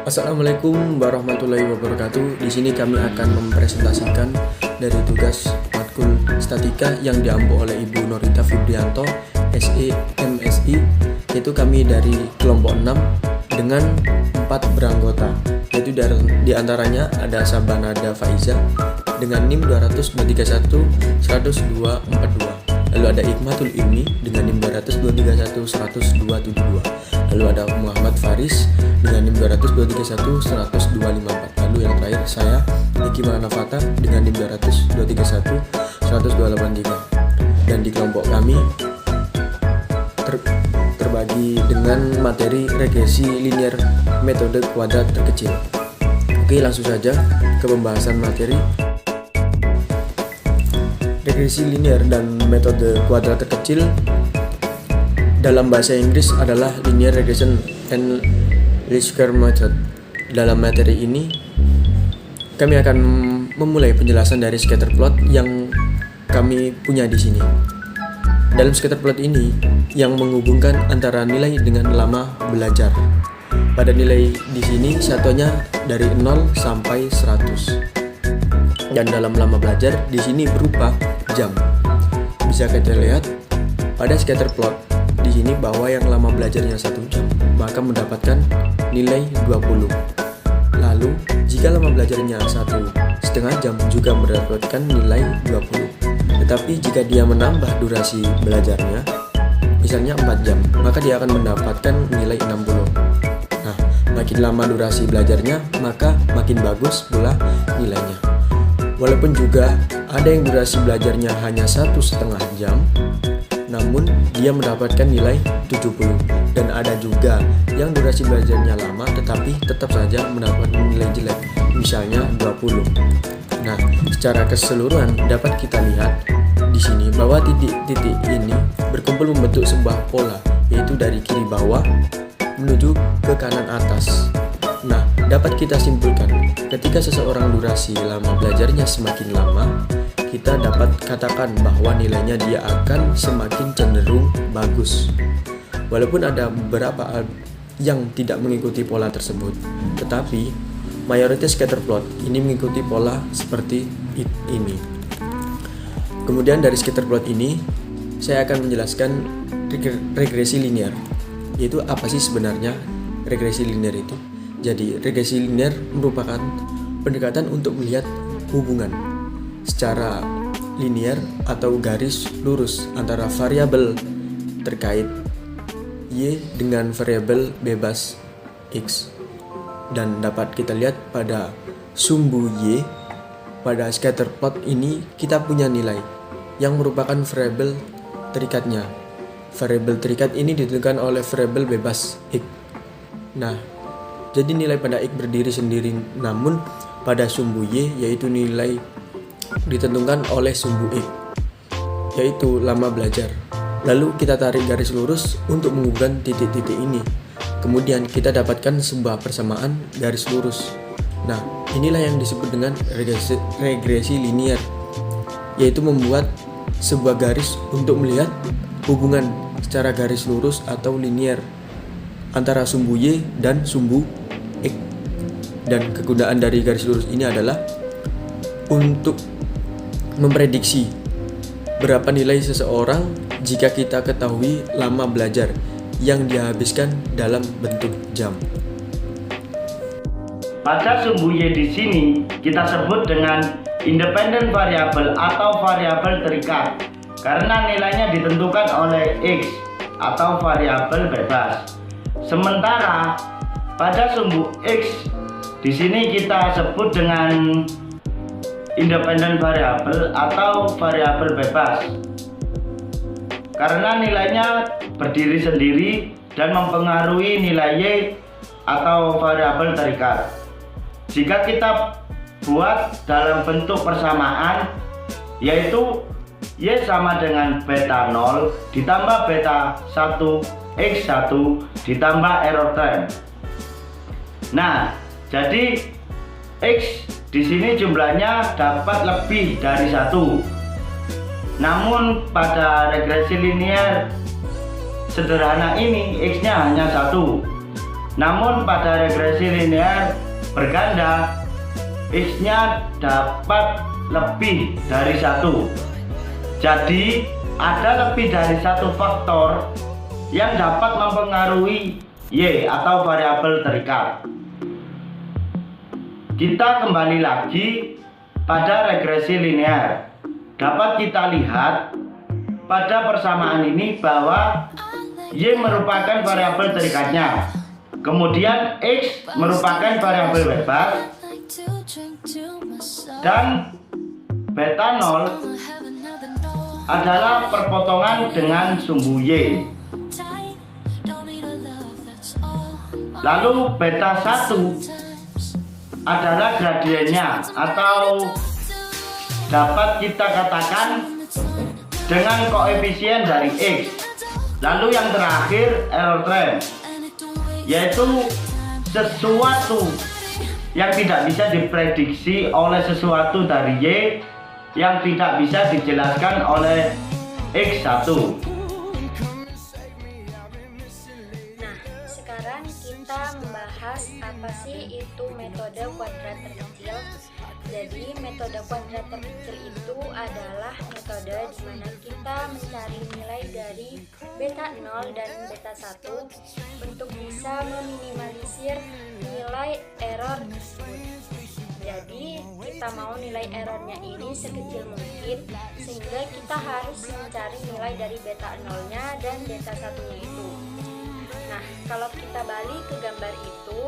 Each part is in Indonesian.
Assalamualaikum warahmatullahi wabarakatuh. Di sini kami akan mempresentasikan dari tugas matkul statika yang diampu oleh Ibu Norita Fibrianto, SE MSI, yaitu kami dari kelompok 6 dengan 4 beranggota, yaitu di antaranya ada Sabanada Faiza dengan NIM 200-231 10242. Lalu ada Ikmatul Ilmi dengan NIM 200-231 10272. Lalu ada Muhammad Faris dengan NIM 200-231 10254. Lalu yang terakhir saya, Niki Manafata dengan NIM 200-231 10283. Dan di kelompok kami terbagi dengan materi regresi linear metode kuadrat terkecil. Oke, langsung saja ke pembahasan materi. Regresi linear dan metode kuadrat terkecil dalam bahasa Inggris adalah linear regression and least square method. Dalam materi ini kami akan memulai penjelasan dari scatter plot yang kami punya di sini. Dalam scatter plot ini yang menghubungkan antara nilai dengan lama belajar. Pada nilai di sini satuannya dari 0 sampai 100. Dan dalam lama belajar di sini berupa jam. Bisa kita lihat pada scatter plot di sini bahwa yang lama belajarnya 1 jam maka mendapatkan nilai 20. Lalu jika lama belajarnya 1,5 jam juga mendapatkan nilai 20. Tetapi jika dia menambah durasi belajarnya misalnya 4 jam maka dia akan mendapatkan nilai 60. Nah, makin lama durasi belajarnya maka makin bagus pula nilainya. Walaupun juga ada yang durasi belajarnya hanya 1,5 jam, namun dia mendapatkan nilai 70. Dan ada juga yang durasi belajarnya lama tetapi tetap saja mendapatkan nilai jelek, misalnya 20. Nah, secara keseluruhan dapat kita lihat di sini bahwa titik-titik ini berkumpul membentuk sebuah pola, yaitu dari kiri bawah menuju ke kanan atas. Nah, dapat kita simpulkan, ketika seseorang durasi lama belajarnya semakin lama, kita dapat katakan bahwa nilainya dia akan semakin cenderung bagus. Walaupun ada beberapa yang tidak mengikuti pola tersebut, tetapi mayoritas scatter plot ini mengikuti pola seperti ini. Kemudian dari scatter plot ini, saya akan menjelaskan regresi linear, yaitu apa sih sebenarnya regresi linear itu. Jadi, regresi linear merupakan pendekatan untuk melihat hubungan secara linear atau garis lurus antara variabel terkait Y dengan variabel bebas X. Dan dapat kita lihat pada sumbu Y, pada scatter plot ini kita punya nilai yang merupakan variabel terikatnya. Variabel terikat ini ditentukan oleh variabel bebas X. Nah, jadi nilai pada X berdiri sendiri, namun pada sumbu Y yaitu nilai ditentukan oleh sumbu X, yaitu lama belajar. Lalu kita tarik garis lurus untuk menghubungkan titik-titik ini. Kemudian kita dapatkan sebuah persamaan garis lurus. Nah, inilah yang disebut dengan regresi linear, yaitu membuat sebuah garis untuk melihat hubungan secara garis lurus atau linear antara sumbu Y dan sumbu X. Dan kegunaan dari garis lurus ini adalah untuk memprediksi berapa nilai seseorang jika kita ketahui lama belajar yang dihabiskan dalam bentuk jam. Pada sumbu Y di sini kita sebut dengan independent variable atau variabel terikat karena nilainya ditentukan oleh X atau variabel bebas. Sementara pada sumbu X di sini kita sebut dengan independent variable atau variabel bebas karena nilainya berdiri sendiri dan mempengaruhi nilai Y atau variabel terikat. Jika kita buat dalam bentuk persamaan, yaitu Y sama dengan beta 0 ditambah beta 1 X1 ditambah error term. Nah, jadi X di sini jumlahnya dapat lebih dari 1. Namun pada regresi linear sederhana ini X-nya hanya 1. Namun pada regresi linear berganda, X-nya dapat lebih dari satu. Jadi ada lebih dari satu faktor yang dapat mempengaruhi Y atau variabel terikat. Kita kembali lagi pada regresi linear. Dapat kita lihat pada persamaan ini bahwa Y merupakan variabel terikatnya. Kemudian X merupakan variabel bebas dan beta 0 adalah perpotongan dengan sumbu Y. Lalu beta 1 adalah gradiennya, atau dapat kita katakan dengan koefisien dari X. Lalu yang terakhir error trend, yaitu sesuatu yang tidak bisa diprediksi oleh sesuatu dari Y yang tidak bisa dijelaskan oleh X1. Nah, sekarang kita membahas apa sih itu metode kuadrat terkecil. Jadi metode kuadrat terkecil itu adalah metode di mana kita mencari nilai dari beta 0 dan beta 1 untuk bisa meminimalisir nilai error tersebut. Jadi kita mau nilai errornya ini sekecil mungkin, sehingga kita harus mencari nilai dari beta 0-nya dan beta 1-nya itu. Nah, kalau kita balik ke gambar itu,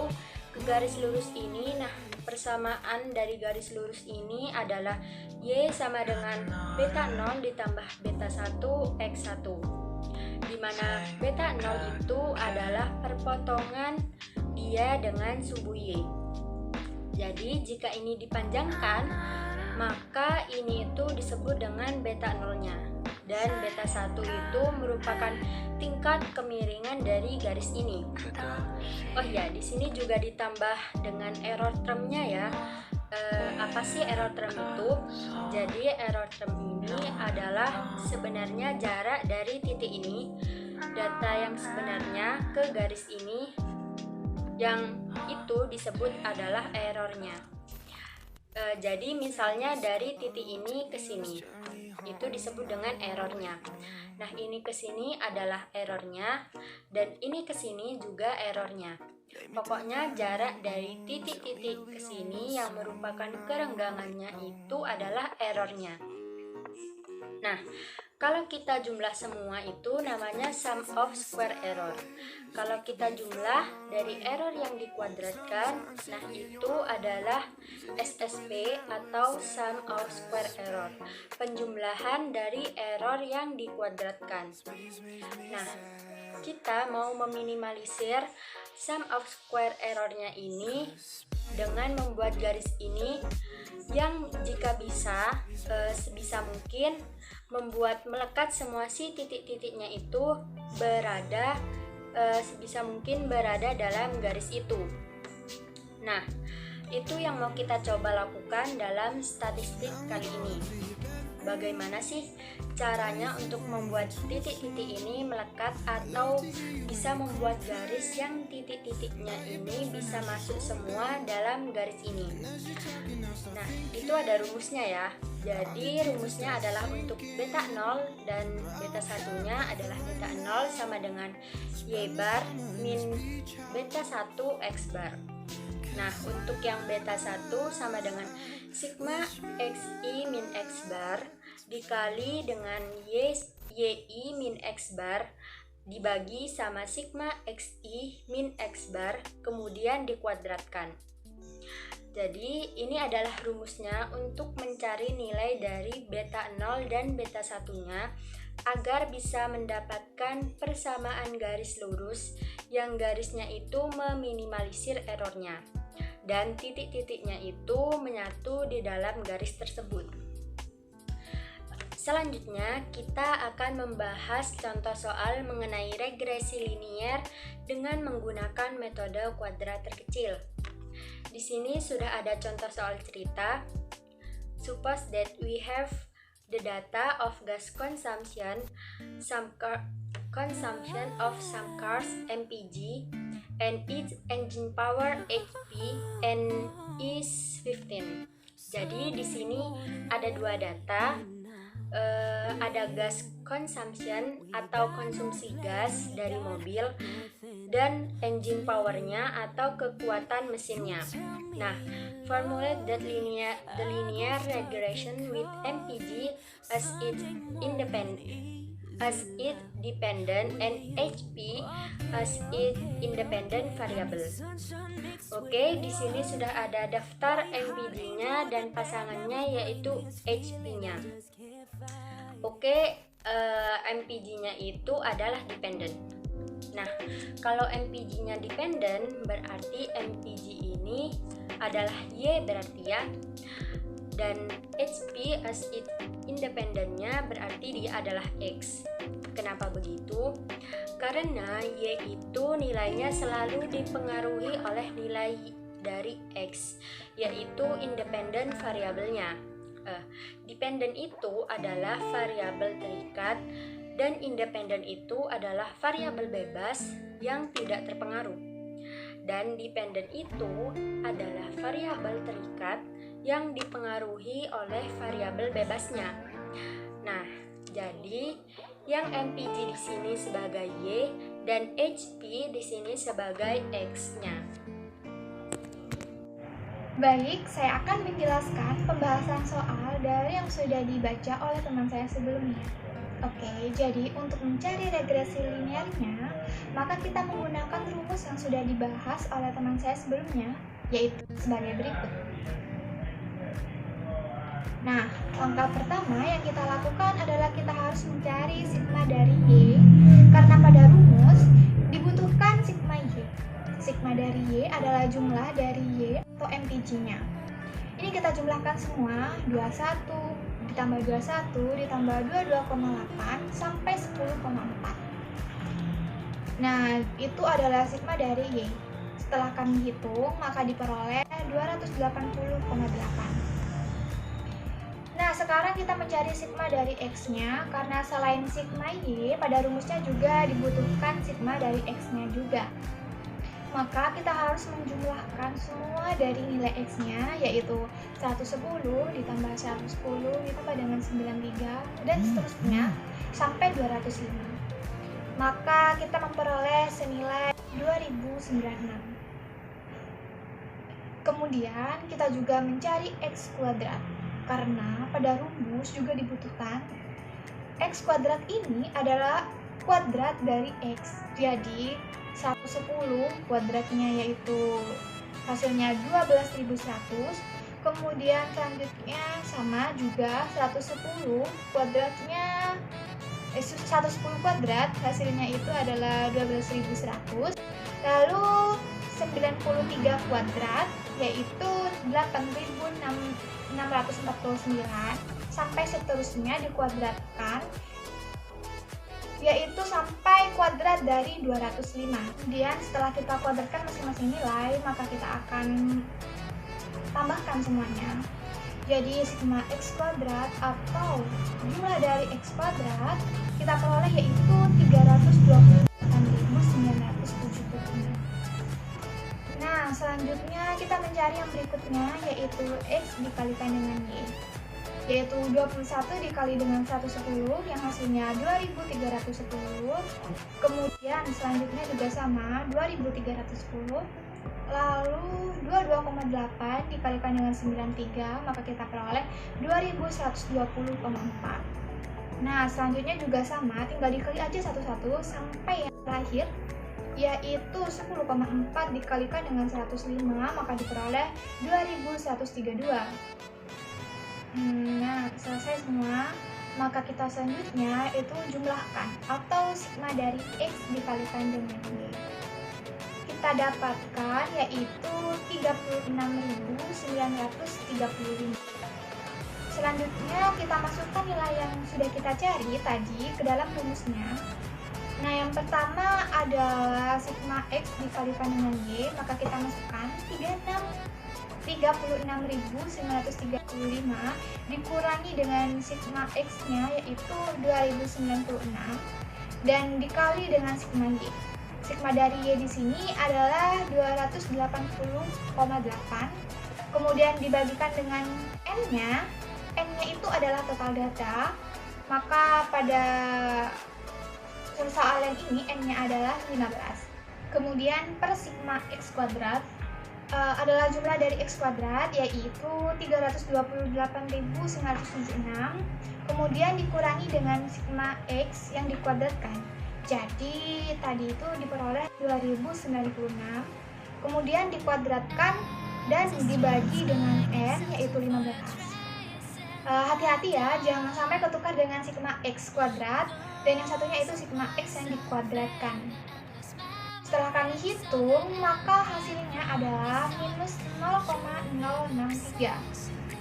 ke garis lurus ini, nah persamaan dari garis lurus ini adalah Y sama dengan beta 0 ditambah beta 1 X1, di mana beta 0 itu adalah perpotongan dia dengan sumbu Y. Jadi jika ini dipanjangkan, maka ini itu disebut dengan beta 0-nya. Dan beta 1 itu merupakan tingkat kemiringan dari garis ini. Oh ya, di sini juga ditambah dengan error termnya ya. Apa sih error term itu? Jadi error term ini adalah sebenarnya jarak dari titik ini, data yang sebenarnya ke garis ini, yang itu disebut adalah errornya. Jadi misalnya dari titik ini ke sini, itu disebut dengan errornya. Nah, ini ke sini adalah errornya, dan ini ke sini juga errornya. Pokoknya jarak dari titik-titik ke sini yang merupakan kerenggangannya itu adalah errornya. Nah, kalau kita jumlah semua itu namanya sum of square error. Kalau kita jumlah dari error yang dikuadratkan, nah itu adalah SSP atau sum of square error, penjumlahan dari error yang dikuadratkan. Nah, kita mau meminimalisir sum of square errornya ini dengan membuat garis ini yang jika bisa sebisa mungkin membuat melekat semua si titik-titiknya itu berada sebisa mungkin berada dalam garis itu. Nah, itu yang mau kita coba lakukan dalam statistik kali ini. Bagaimana sih caranya untuk membuat titik-titik ini melekat atau bisa membuat garis yang titik-titiknya ini bisa masuk semua dalam garis ini? Nah, itu ada rumusnya ya. Jadi rumusnya adalah untuk beta 0 dan beta 1-nya adalah beta 0 sama dengan Y bar min beta 1 X bar. Nah, untuk yang beta 1 sama dengan sigma XI min X bar dikali dengan YI min X bar dibagi sama sigma XI min X bar kemudian dikuadratkan. Jadi ini adalah rumusnya untuk mencari nilai dari beta 0 dan beta 1-nya agar bisa mendapatkan persamaan garis lurus yang garisnya itu meminimalisir errornya dan titik-titiknya itu menyatu di dalam garis tersebut. Selanjutnya kita akan membahas contoh soal mengenai regresi linier dengan menggunakan metode kuadrat terkecil. Di sini sudah ada contoh soal cerita. Suppose that we have the data of gas consumption of some cars MPG and its engine power HP and is 15. Jadi di sini ada dua data, ada gas consumption atau konsumsi gas dari mobil dan engine powernya atau kekuatan mesinnya. Nah, formulate the linear regression with MPG as it dependent and HP as it independent variable. Oke, di sini sudah ada daftar MPG-nya dan pasangannya yaitu HP-nya. Oke, MPG-nya itu adalah dependent. Nah, kalau MPG-nya dependent berarti MPG ini adalah Y berarti ya. Dan HP as it independentnya berarti dia adalah X. Kenapa begitu? Karena Y itu nilainya selalu dipengaruhi oleh nilai dari X, yaitu independent variabelnya. Dependent itu adalah variabel terikat dan independent itu adalah variabel bebas yang tidak terpengaruh. Dan dependent itu adalah variabel terikat yang dipengaruhi oleh variabel bebasnya. Nah, jadi yang MPG di sini sebagai Y dan HP di sini sebagai X-nya. Baik, saya akan menjelaskan pembahasan soal dari yang sudah dibaca oleh teman saya sebelumnya. Oke, jadi untuk mencari regresi linearnya, maka kita menggunakan rumus yang sudah dibahas oleh teman saya sebelumnya, yaitu sebagai berikut. Nah, langkah pertama yang kita lakukan adalah kita harus mencari sigma dari Y, karena pada rumus dibutuhkan sigma Y. Sigma dari Y adalah jumlah dari Y atau MPG-nya. Ini kita jumlahkan semua, 21 ditambah 21 ditambah 22,8 sampai 10,4. Nah, itu adalah sigma dari Y. Setelah kami hitung, maka diperoleh 280,8. Nah, sekarang kita mencari sigma dari X-nya, karena selain sigma Y, pada rumusnya juga dibutuhkan sigma dari X-nya juga. Maka kita harus menjumlahkan semua dari nilai X-nya, yaitu 110 ditambah 110 ditambah dengan 93, dan seterusnya sampai 205. Maka kita memperoleh senilai 2096. Kemudian kita juga mencari X kuadrat, karena pada rumus juga dibutuhkan X kuadrat ini adalah kuadrat dari X. Jadi 110 kuadratnya yaitu hasilnya 12.100. Kemudian selanjutnya sama juga 110 kuadratnya 110 kuadrat hasilnya itu adalah 12.100. Lalu 93 kuadrat yaitu 8.649 sampai seterusnya dikuadratkan, yaitu sampai kuadrat dari 205. Kemudian setelah kita kuadratkan masing-masing nilai, maka kita akan tambahkan semuanya. Jadi sigma X kuadrat atau jumlah dari X kuadrat kita peroleh yaitu 328.976. Nah, selanjutnya kita mencari yang berikutnya, yaitu X dikalikan dengan Y, yaitu 21 dikali dengan 110 yang hasilnya 2310. Kemudian selanjutnya juga sama 2310. Lalu 22,8 dikalikan dengan 93, maka kita peroleh 2120,4. Nah, selanjutnya juga sama, tinggal dikali aja satu-satu sampai yang terakhir, yaitu 10,4 dikalikan dengan 105, maka diperoleh 2132. Nah, selesai semua. Maka kita selanjutnya itu jumlahkan atau sigma dari X dikalikan dengan Y. Kita dapatkan yaitu 36.935. Selanjutnya kita masukkan nilai yang sudah kita cari tadi ke dalam rumusnya. Nah, yang pertama adalah sigma X dikalikan dengan Y, maka kita masukkan 36.935 dikurangi dengan sigma X-nya yaitu 2096 dan dikali dengan sigma Y. sigma dari Y di sini adalah 280,8. Kemudian dibagikan dengan N-nya. N-nya itu adalah total data. Maka pada persoalan ini N-nya adalah 15. Kemudian per sigma X kuadrat adalah jumlah dari X kuadrat, yaitu 328.976. Kemudian dikurangi dengan sigma X yang dikuadratkan. Jadi tadi itu diperoleh 2096. Kemudian dikuadratkan dan dibagi dengan N, yaitu 15. Hati-hati ya, jangan sampai ketukar dengan sigma X kuadrat dan yang satunya itu sigma X yang dikuadratkan. Setelah kami hitung, maka hasilnya adalah minus 0,063.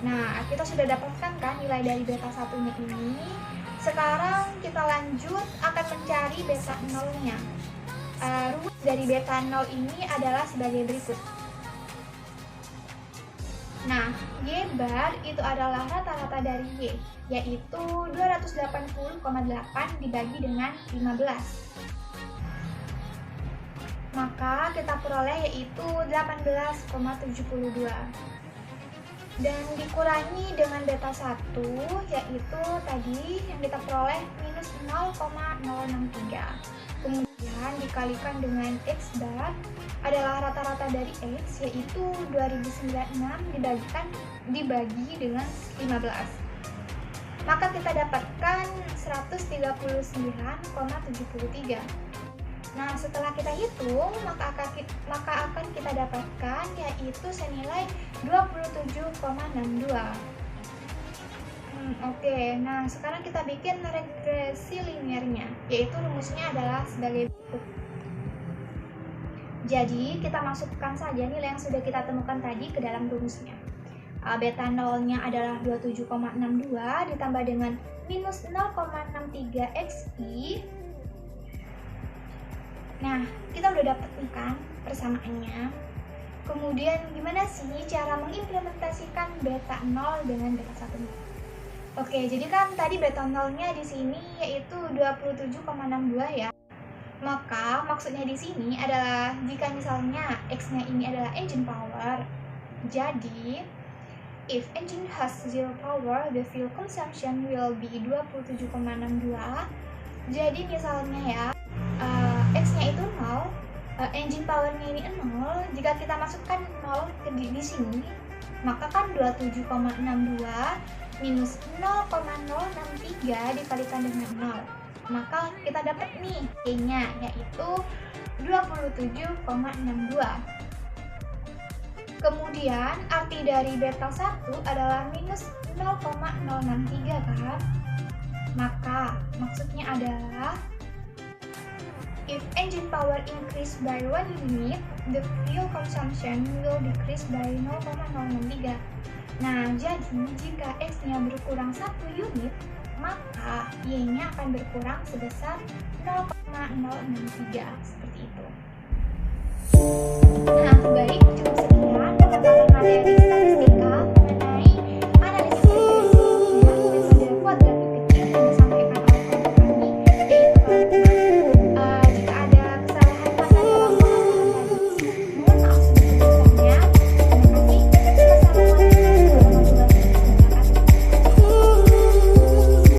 Nah, kita sudah dapatkan kan nilai dari beta 1-nya ini. Sekarang kita lanjut akan mencari beta 0-nya. Rumus dari beta 0 ini adalah sebagai berikut. Nah, Y bar itu adalah rata-rata dari Y, yaitu 280,8 dibagi dengan 15. Maka kita peroleh yaitu 18,72. Dan dikurangi dengan beta 1, yaitu tadi yang kita peroleh minus 0,063. Kemudian dikalikan dengan X bar adalah rata-rata dari X, yaitu 2096 dibagi dengan 15. Maka kita dapatkan 139,73. Nah, setelah kita hitung, maka akan kita dapatkan yaitu senilai 27,62. Oke, nah sekarang kita bikin regresi linearnya, yaitu rumusnya adalah sebagai berikut. Jadi, kita masukkan saja nilai yang sudah kita temukan tadi ke dalam rumusnya. Beta 0-nya adalah 27,62 ditambah dengan minus 0,63 XI. Nah, kita udah dapet nih kan persamaannya. Kemudian gimana sih cara mengimplementasikan beta 0 dengan beta 1? Oke, jadi kan tadi beta 0-nya di sini yaitu 27,62 ya. Maka maksudnya di sini adalah jika misalnya X-nya ini adalah engine power. Jadi, if engine has zero power, the fuel consumption will be 27,62. Jadi misalnya ya, X-nya itu 0, engine power-nya ini 0. Jika kita masukkan 0 di sini, maka kan 27,62 minus 0,063 dikalikan dengan 0. Maka kita dapat nih Y-nya yaitu 27,62. Kemudian arti dari beta 1 adalah minus 0,063 kan? Maka maksudnya adalah if engine power increase by 1 unit, the fuel consumption will decrease by 0,063. Nah, jadi jika X-nya berkurang 1 unit, maka Y-nya akan berkurang sebesar 0,063, seperti itu. Nah, baik, cukup sekian pemaparan materi